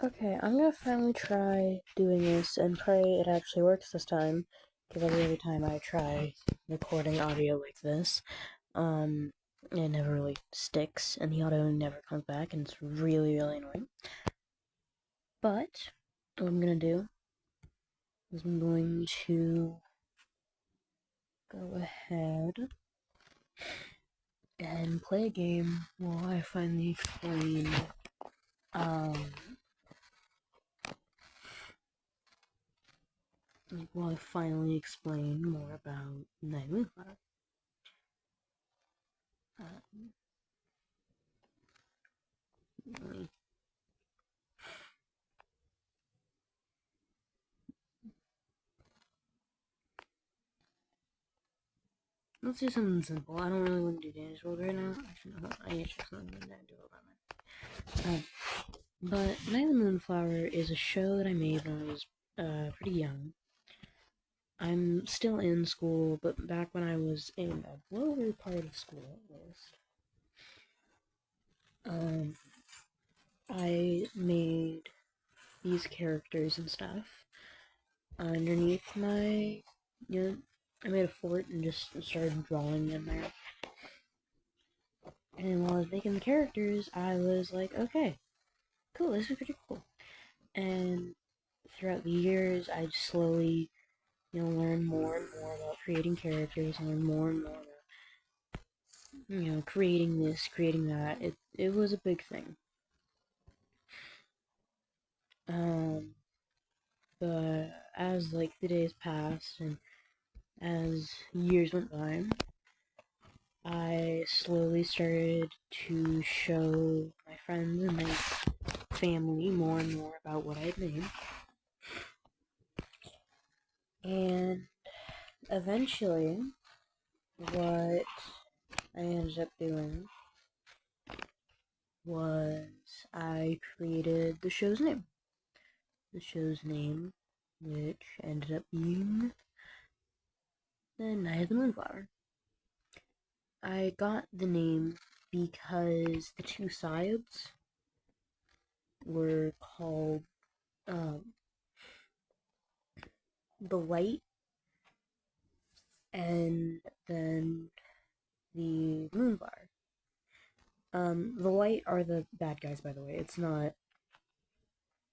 Okay, I'm gonna finally try doing this and pray it actually works this time. Because every other time I try recording audio like this, it never really sticks and the audio never comes back and it's really, really annoying. But, what I'm gonna do is I'm going to go ahead and play a game while I finally explain, um, while I finally explain more about Night Moonflower. Um, let me Let's do something simple. I don't really want to do Danish World right now. Actually, no, I need to check something and then do it by my. But Night of the Moonflower is a show that I made when I was pretty young. I'm still in school, but back when I was in a lower part of school at least, I made these characters and stuff underneath my, I made a fort and just started drawing in there. And while I was making the characters, I was like, okay, cool, this is pretty cool. And throughout the years, I just slowly, learn more and more about creating characters, and learn more and more about, creating this, creating that. It was a big thing. Um, but as like the days passed and as years went by, I slowly started to show my friends and my family more and more about what I had made. And eventually, what I ended up doing was I created the show's name. The show's name, which ended up being The Night of the Moonflower. I got the name because the two sides were called the light and then the moonflower. The light are the bad guys, by the way.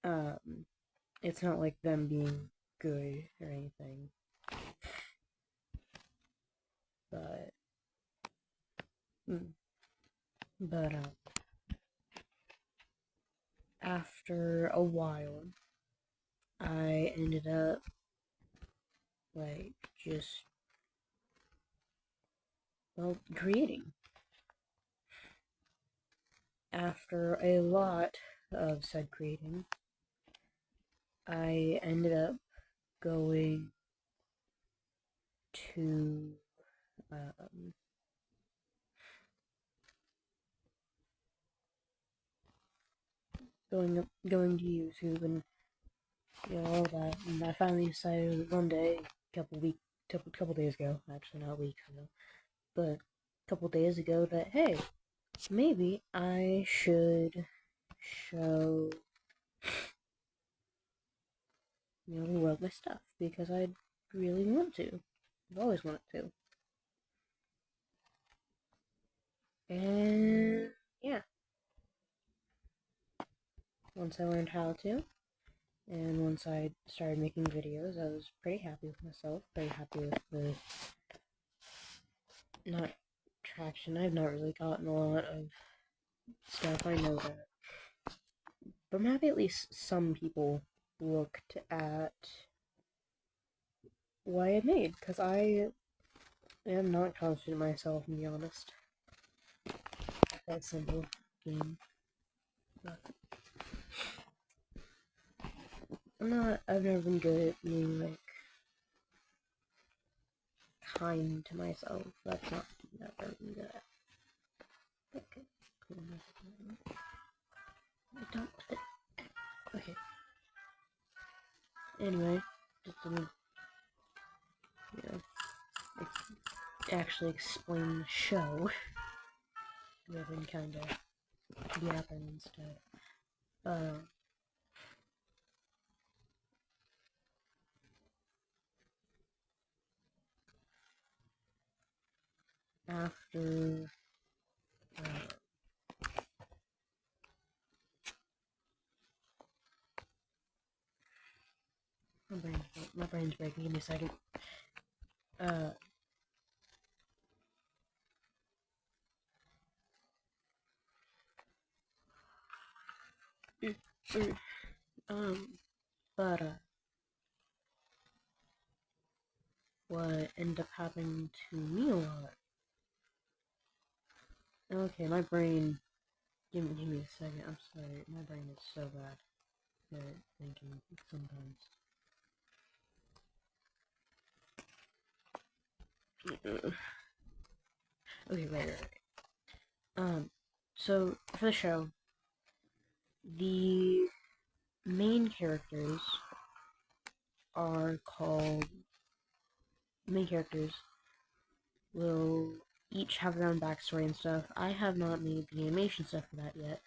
Um, it's not like them being good or anything. But, but after a while, I ended up like just creating. After a lot of said creating, I ended up going to going to YouTube and all that, and I finally decided one day, couple days ago, actually not weeks ago, but a couple days ago, that hey, maybe I should show the world my stuff because I really want to. I've always wanted to. And yeah, once I learned how to, and once I started making videos, I was pretty happy with myself, very happy with the not traction. I've not really gotten a lot of stuff, I know that. But I'm happy at least some people looked at what I had made, because I am not confident in myself, to be honest. That simple game. But I've never been good at being, like, kind to myself. That's not that I've never been good at. Okay, cool. I don't. Okay. Anyway, just to, actually explain the show. I've been kind of yapping instead. after my brain's breaking. Give me a second. But what ended up happening to me a lot. Okay, my brain. Give me a second. I'm sorry. My brain is so bad at thinking sometimes. Okay, right. So for the show, the main characters are called. Main characters will each have their own backstory and stuff. I have not made the animation stuff for that yet,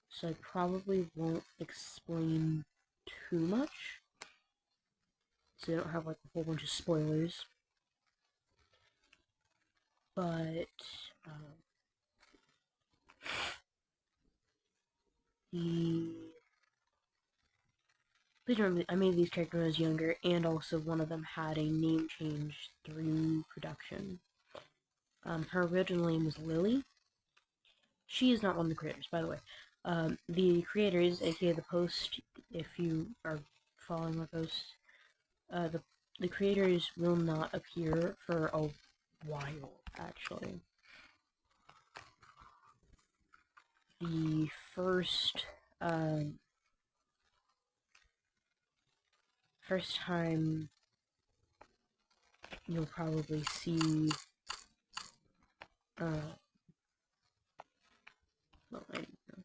so I probably won't explain too much, so you don't have like a whole bunch of spoilers. But please remember, I made these characters when I was younger, and also one of them had a name change through production. Her original name was Lily. She is not one of the creators, by the way. The creators, aka the post, if you are following my post, the creators will not appear for a while, actually. The first time you'll probably see, well, I don't know.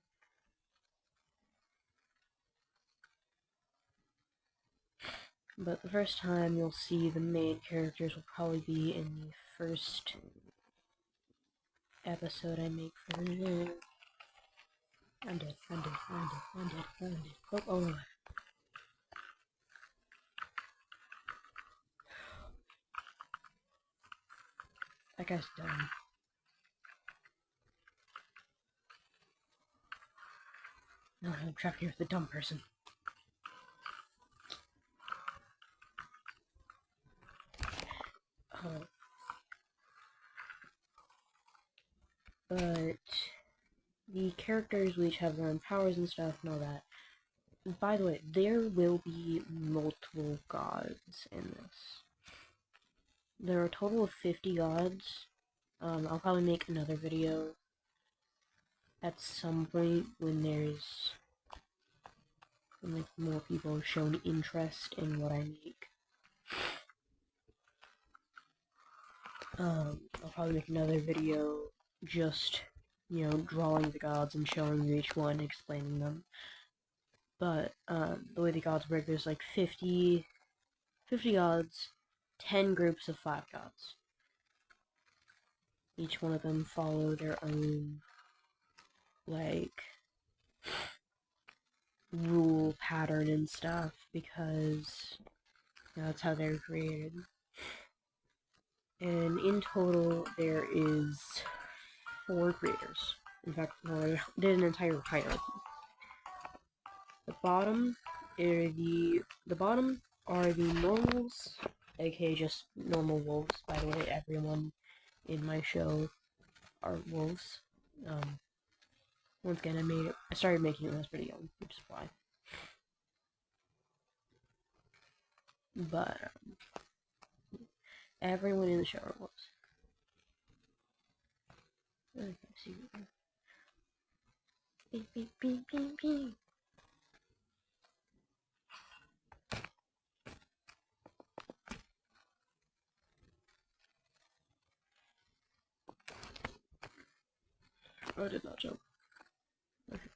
But the first time you'll see the main characters will probably be in the first episode I make for the... I'm dead. Oh. That guy's dumb. No, I'm trapped here with a dumb person. But the characters will each have their own powers and stuff and all that. By the way, there will be multiple gods in this. There are a total of 50 gods. I'll probably make another video at some point when like more people have shown interest in what I make. I'll probably make another video just, you know, drawing the gods and showing you each one, explaining them. But, the way the gods work, there's like 50 gods, 10 groups of 5 gods. Each one of them follow their own, like, rule pattern and stuff, because, you know, that's how they're created. And in total, there is 4 creators. In fact, there's an entire hierarchy. The bottom are the normals, aka just normal wolves. By the way, everyone in my show are wolves. Once again, I started making it when I was pretty young, which is why. But everyone in the show are wolves. Okay, see. Beep beep beep beep beep. Oh, I did not jump. Okay.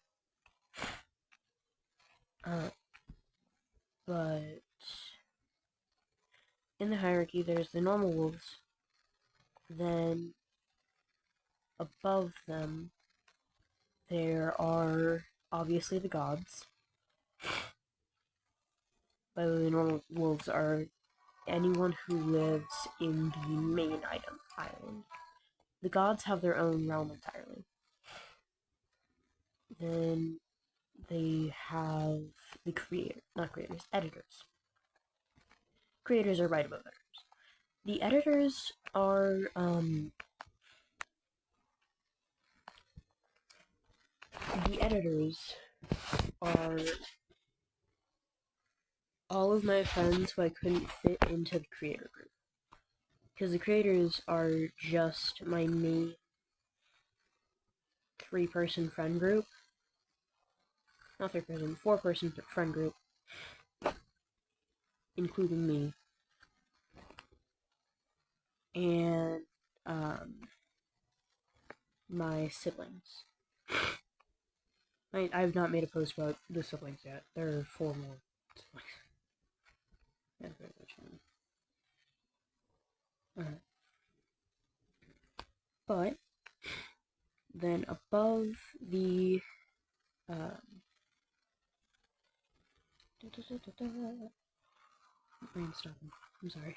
But in the hierarchy, there's the normal wolves. Then above them, there are obviously the gods. By the way, the normal wolves are anyone who lives in the main island. the gods have their own realm entirely. Then they have the editors. Creators are right above editors. The editors are, all of my friends who I couldn't fit into the creator group. Because the creators are just my main 3-person friend group. Not 3-person, 4-person friend group. Including me. And, my siblings. I've not made a post about the siblings yet. There are 4 more siblings. Yeah, very much. But then above the my brain's stopping. I'm sorry.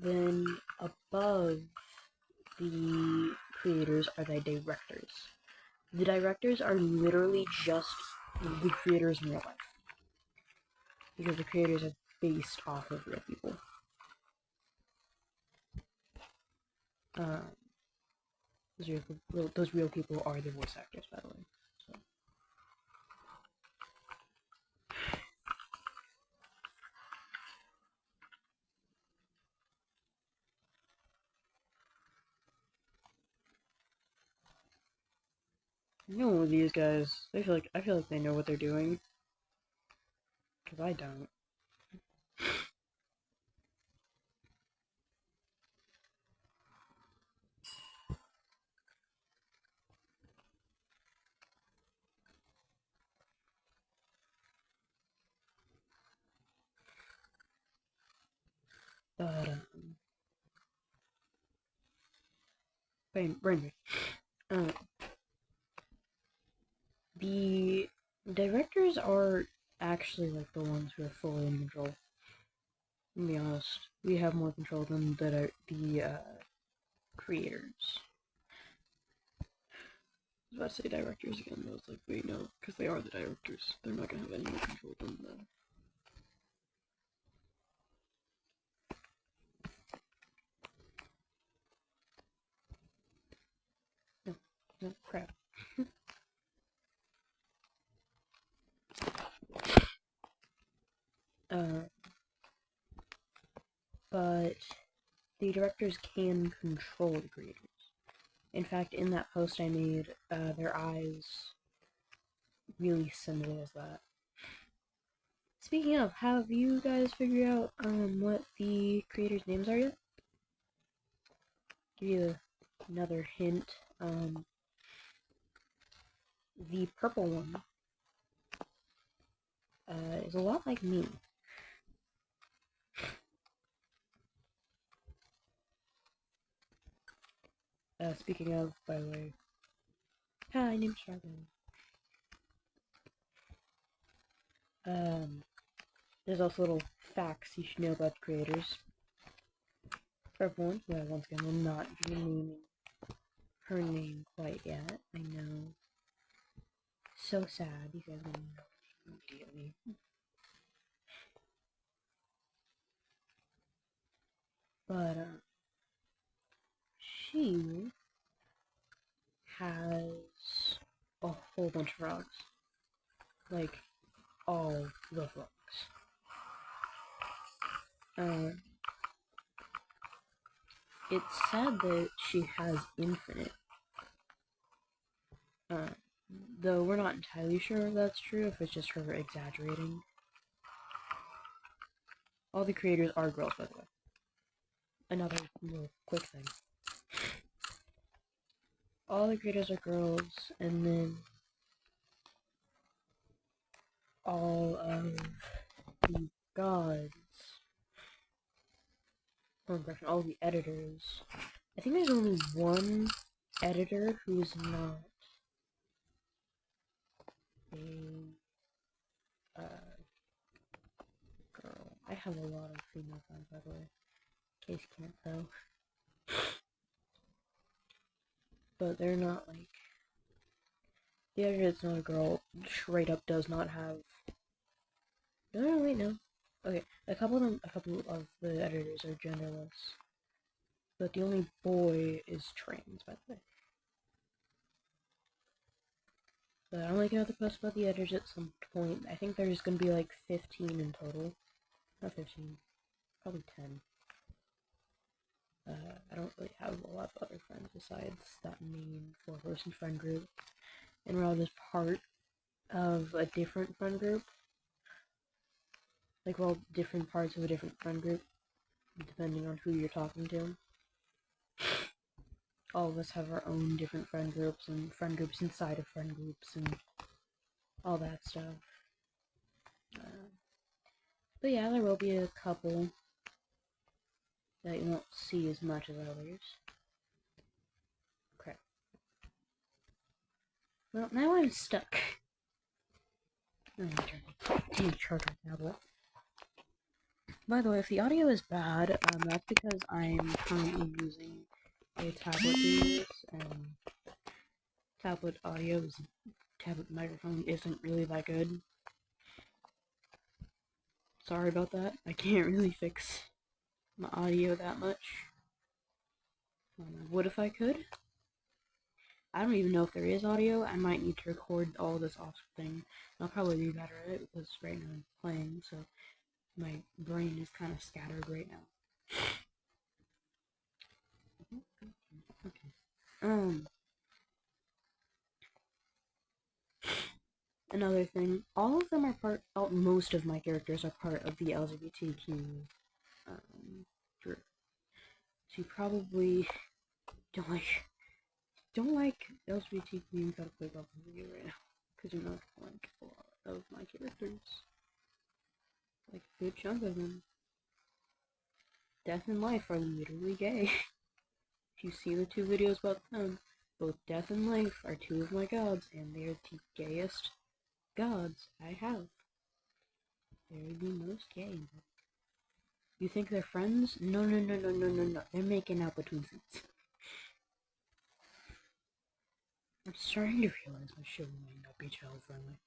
Then above the creators are the directors. The directors are literally just the creators in real life. Because the creators are based off of real people. Those real people are the voice actors, by the way. So. You know, these guys, I feel like they know what they're doing. Because I don't. But, brain. The directors are actually like the ones who are fully in control. To be honest, we have more control than the creators. I was about to say directors again, but I was like, wait, no, because they are the directors. They're not gonna have any more control than them. No, crap. But the directors can control the creators. In fact, in that post I made, their eyes really symbolize that. Speaking of, have you guys figured out what the creators' names are yet? Give you another hint. The purple one is a lot like me. Speaking of, by the way, hi, name's Strawberry. There's also little facts you should know about the creators. Purple one, who I once again will not be naming her name quite yet. I know. So sad. You guys don't get me. But she has a whole bunch of frogs. Like all the frogs. It's sad that she has infinite. Though we're not entirely sure if that's true, if it's just her exaggerating. All the creators are girls, by the way. Another little quick thing. All the creators are girls, and then all of the gods, all the editors. I think there's only one editor who's not a girl. I have a lot of female friends, by the way, in case you can't tell. But they're not like the editor's not a girl. Straight up does not have. No, wait, no. Okay, a couple of the editors are genderless, but the only boy is trans, by the way. But I'm making another post about the editors at some point. I think there's gonna be like 15 in total. Not 15, probably 10. I don't really have a lot of other friends besides that main 4-person friend group. And we're all just part of a different friend group. Like, we're all different parts of a different friend group, depending on who you're talking to. All of us have our own different friend groups, and friend groups inside of friend groups, and all that stuff. But yeah, there will be a couple that you won't see as much as others. Crap. Well, now I'm stuck. I'm gonna charge my tablet. By the way, if the audio is bad, that's because I'm currently using a tablet to use, and tablet microphone isn't really that good. Sorry about that. I can't really fix my audio that much. What if I could? I don't even know if there is audio. I might need to record all this off thing. I'll probably be better at it because right now I'm playing, so my brain is kind of scattered right now. Okay. Another thing, all of them are most of my characters are part of the LGBTQ group. So you probably don't like LGBTQ, you gotta click off the video right now. Because you're not gonna like a lot of my characters. Like a good chunk of them. Death and Life are literally gay. If you see the 2 videos about them, both Death and Life are 2 of my gods, and they're the gayest gods I have. They're the most gay. You think they're friends? No. They're making out between scenes. I'm starting to realize my show might not be child friendly.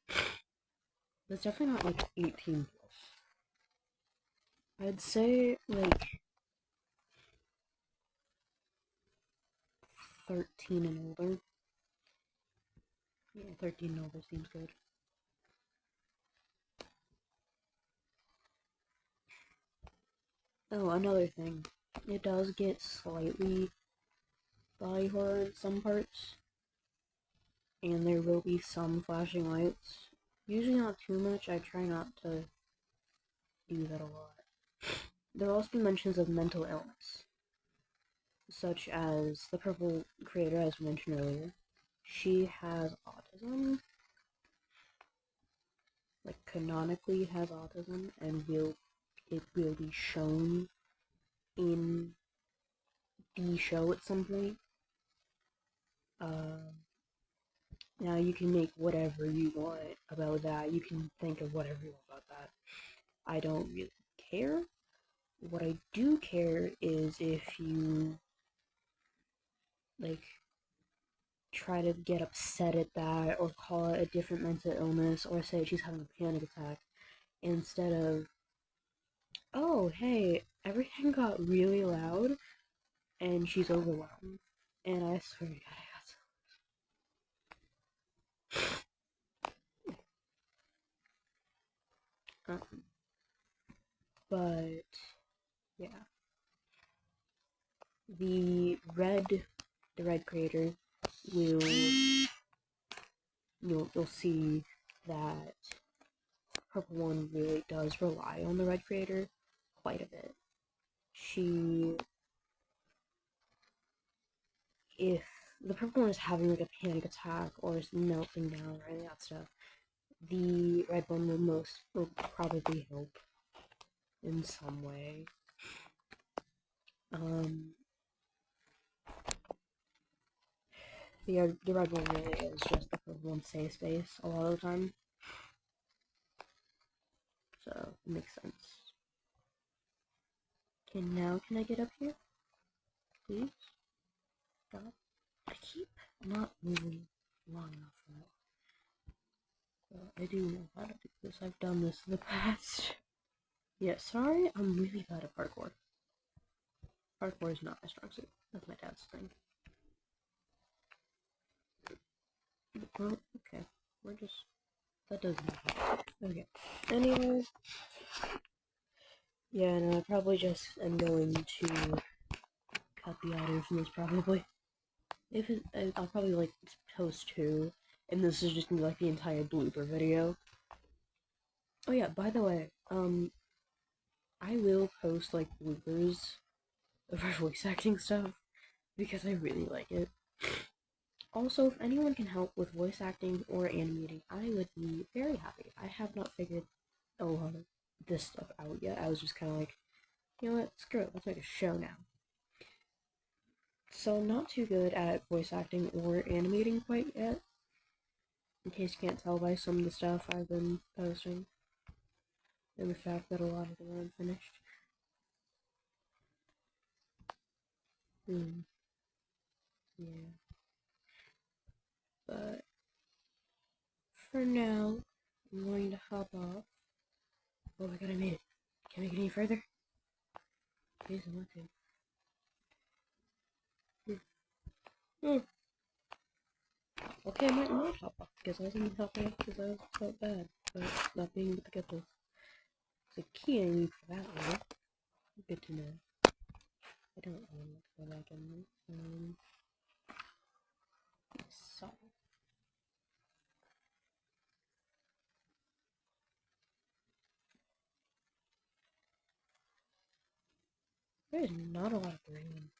It's definitely not like 18 plus. I'd say like 13 and older. Yeah, 13 and older seems good. Oh, another thing. It does get slightly body horror in some parts. And there will be some flashing lights. Usually not too much. I try not to do that a lot. There will also be mentions of mental illness, such as the purple creator, as mentioned earlier. She has autism, like canonically has autism, and it will be shown in the show at some point. Now you can make whatever you want about that. You can think of whatever you want about that. I don't really care. What I do care is if you like try to get upset at that or call it a different mental illness or say she's having a panic attack instead of, oh hey, everything got really loud and she's overwhelmed. And I swear to God, I got some. But yeah, the red creator will you'll see that purple one really does rely on the red creator quite a bit. If the purple one is having like a panic attack or is melting down or any of that stuff, the red one will probably help in some way. The red one really is just the purple one safe space a lot of the time. So, it makes sense. Okay, now can I get up here? Please? God. I keep not moving long enough for that. Well, I do know how to do this. I've done this in the past. Yeah, sorry, I'm really bad at parkour. Parkour is not my strong suit. That's my dad's thing. Well, okay. We're just... That doesn't matter. Okay. Anyway. Yeah, no, I probably just am going to cut the audio from this, probably. If it, I'll probably, like, post 2, and this is just gonna be, like, the entire blooper video. Oh yeah, by the way, I will post, like, bloopers of our voice acting stuff, because I really like it. Also, if anyone can help with voice acting or animating, I would be very happy. I have not figured a lot of this stuff out yet. I was just kind of like, you know what, screw it, let's make a show now. So, not too good at voice acting or animating quite yet, in case you can't tell by some of the stuff I've been posting, and the fact that a lot of them are unfinished. Yeah. But, for now, I'm going to hop off. Oh my god, I made it. Can I get any further? Please, I want to. Okay, I might not hop off because I wasn't hopping off because I felt bad about not being able to get the key I need for that one. Good to know. I don't want to go back in there. So. There's not a lot of green.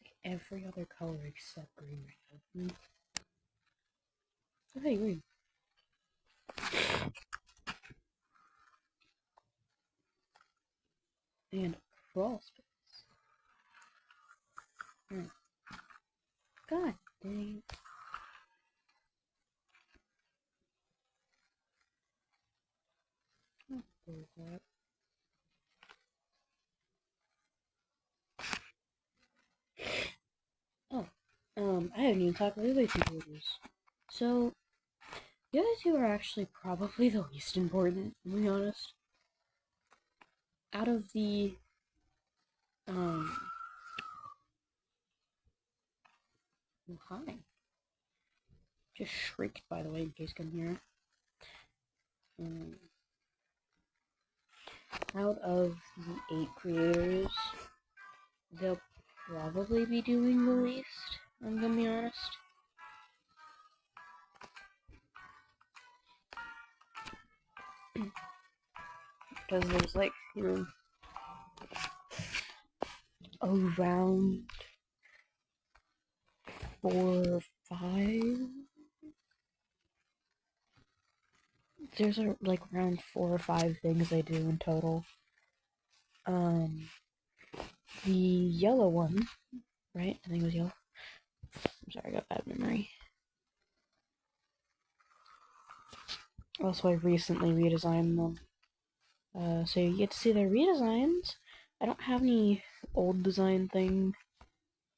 It's like every other color except green right now. Oh, hey, green. And crawl space. Alright. God dang. I'll do that. Oh, I haven't even talked about the other two orders. So, the other two are actually probably the least important, to be honest. Out of the, oh, hi. Just shrieked, by the way, in case you can hear it. Out of the 8 creators, they'll probably be doing the least, I'm gonna be honest. Because there's like, you know, around 4 or 5. There's like around 4 or 5 things I do in total. The yellow one, right? I think it was yellow. I'm sorry, I got bad memory. Also, I recently redesigned them. So you get to see their redesigns. I don't have any old design thing.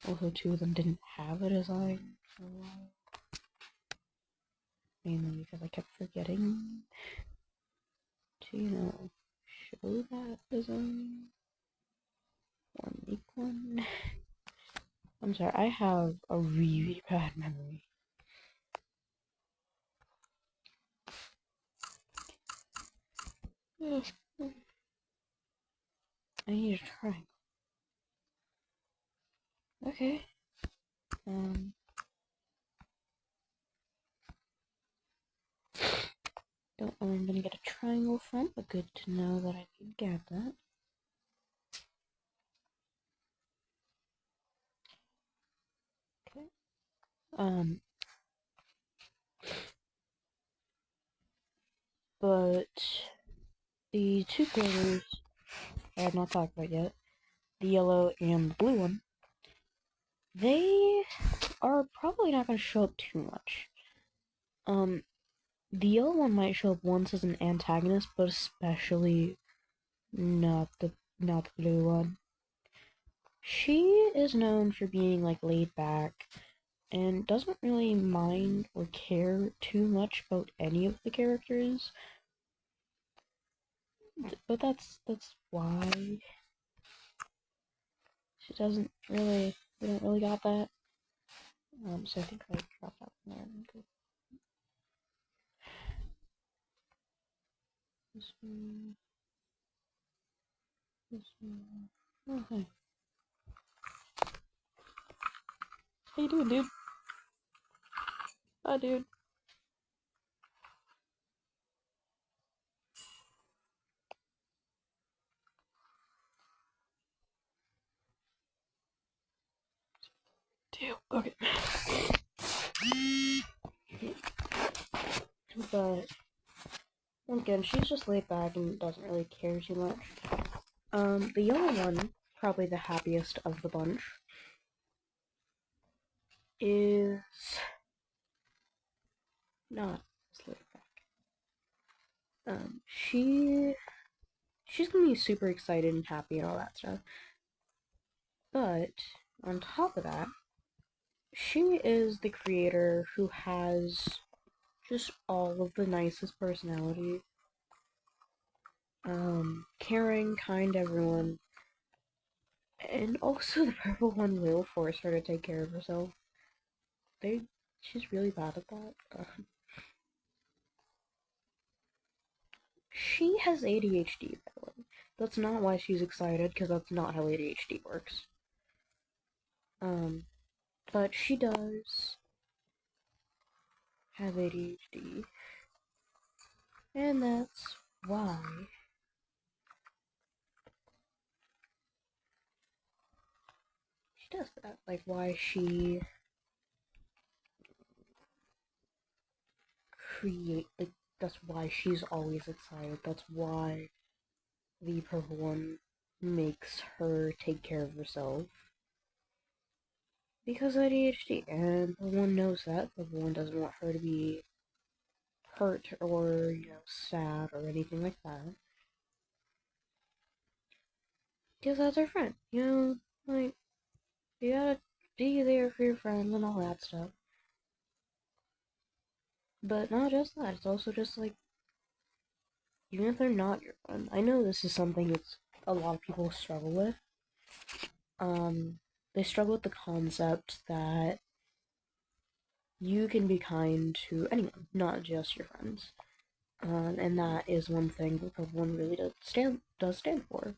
Also, 2 of them didn't have a design for a while. Mainly because I kept forgetting to, you know, show that design. Or make one. I'm sorry, I have a really bad memory. I need a triangle. Okay. Don't know where I'm gonna get a triangle from, but good to know that I can get that. Okay. But the 2 colors I have not talked about yet, the yellow and the blue one, they are probably not going to show up too much. The yellow one might show up once as an antagonist, but especially not the blue one. She is known for being like laid back and doesn't really mind or care too much about any of the characters. But that's why she doesn't really. We don't really got that. So I think I dropped out from there. This one. This one. Oh, hey. How you doing, dude? Hi, dude. Damn. Okay. But again, she's just laid back and doesn't really care too much. The yellow one, probably the happiest of the bunch, is not as laid back. She's gonna be super excited and happy and all that stuff. But on top of that, she is the creator who has just all of the nicest personality. Caring, kind everyone. And also the purple one will force her to take care of herself. She's really bad at that. She has ADHD, by the way. That's not why she's excited, because that's not how ADHD works. But she does have ADHD. And that's why she does that. Like, why she like, that's why she's always excited. That's why the purple one makes her take care of herself. Because ADHD, and the one knows that. The one doesn't want her to be hurt or, sad or anything like that. Because that's her friend, like, you gotta be there for your friends and all that stuff. But not just that, it's also just like, even if they're not your friend, I know this is something that's a lot of people struggle with. They struggle with the concept that you can be kind to anyone, not just your friends. And that is one thing that Purple One really does stand for.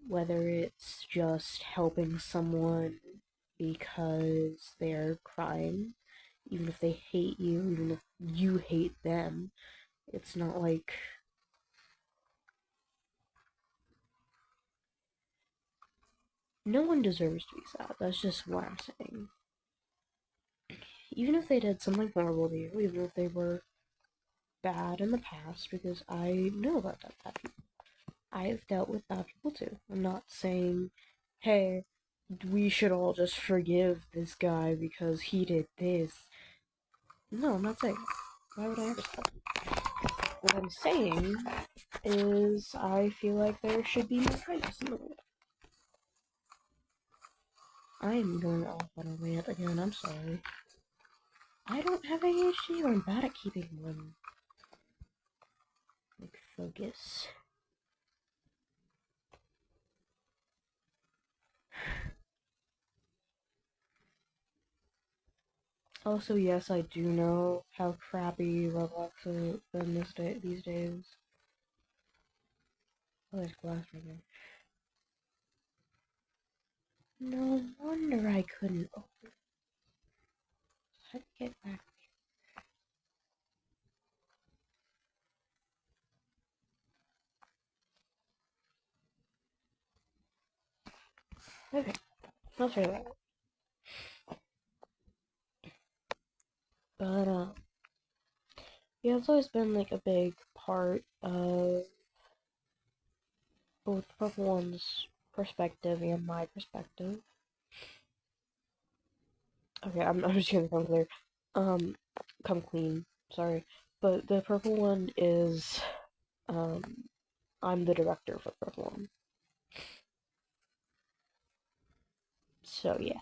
Whether it's just helping someone because they're crying, even if they hate you, even if you hate them, it's not like no one deserves to be sad. That's just what I'm saying. Even if they did something horrible to you, even if they were bad in the past, because I know about bad people. I've dealt with bad people too. I'm not saying, hey, we should all just forgive this guy because he did this. No, I'm not saying that. Why would I ever say that? What I'm saying is I feel like there should be more kindness in the world. I am going off on a rant again, I'm sorry. I don't have ADHD, or I'm bad at keeping one, like, focus. Also, yes, I do know how crappy Roblox has been these days. Oh, there's glass right there. No wonder I couldn't open it. How to get back there? Okay, I'll try that. But, yeah, it's always been, like, a big part of both Purple One's perspective and my perspective. Okay, I'm just gonna come clear. Come clean. Sorry, but the purple one is um, I'm the director for the purple one. So yeah.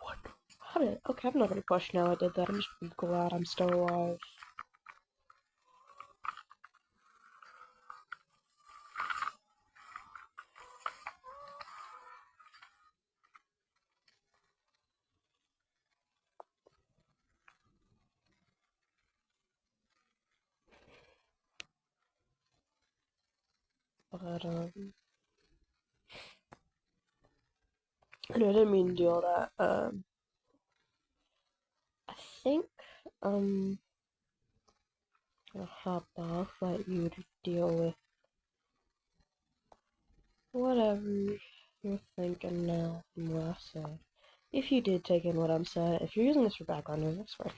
What? How did? Okay, I'm not gonna question how I did that. I'm just glad I'm still alive. But I didn't mean to do all that. I think I'll hop off, let you to deal with whatever you're thinking now from what I said. If you did take in what I'm saying, if you're using this for background noise, I swear.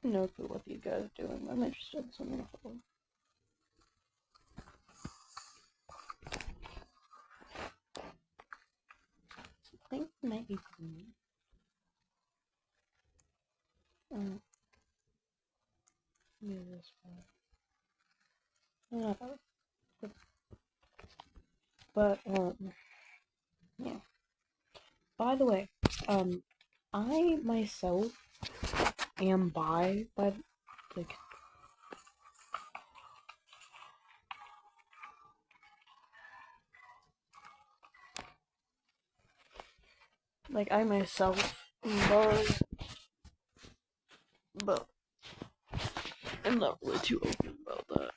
No clue what you guys are doing. I'm interested in something else. I think it might be green. Yeah, this one. But yeah. By the way, I myself am bi, but like I myself am bi, but I'm not really too open about that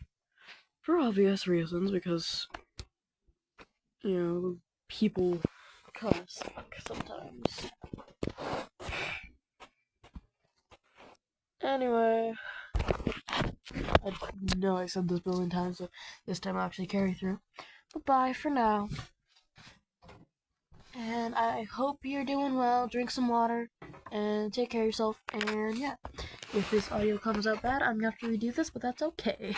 for obvious reasons because people kind of suck sometimes. Anyway, I know I said this a billion times, so this time I'll actually carry through. But bye for now. And I hope you're doing well. Drink some water and take care of yourself. And yeah, if this audio comes out bad, I'm gonna have to redo this, but that's okay.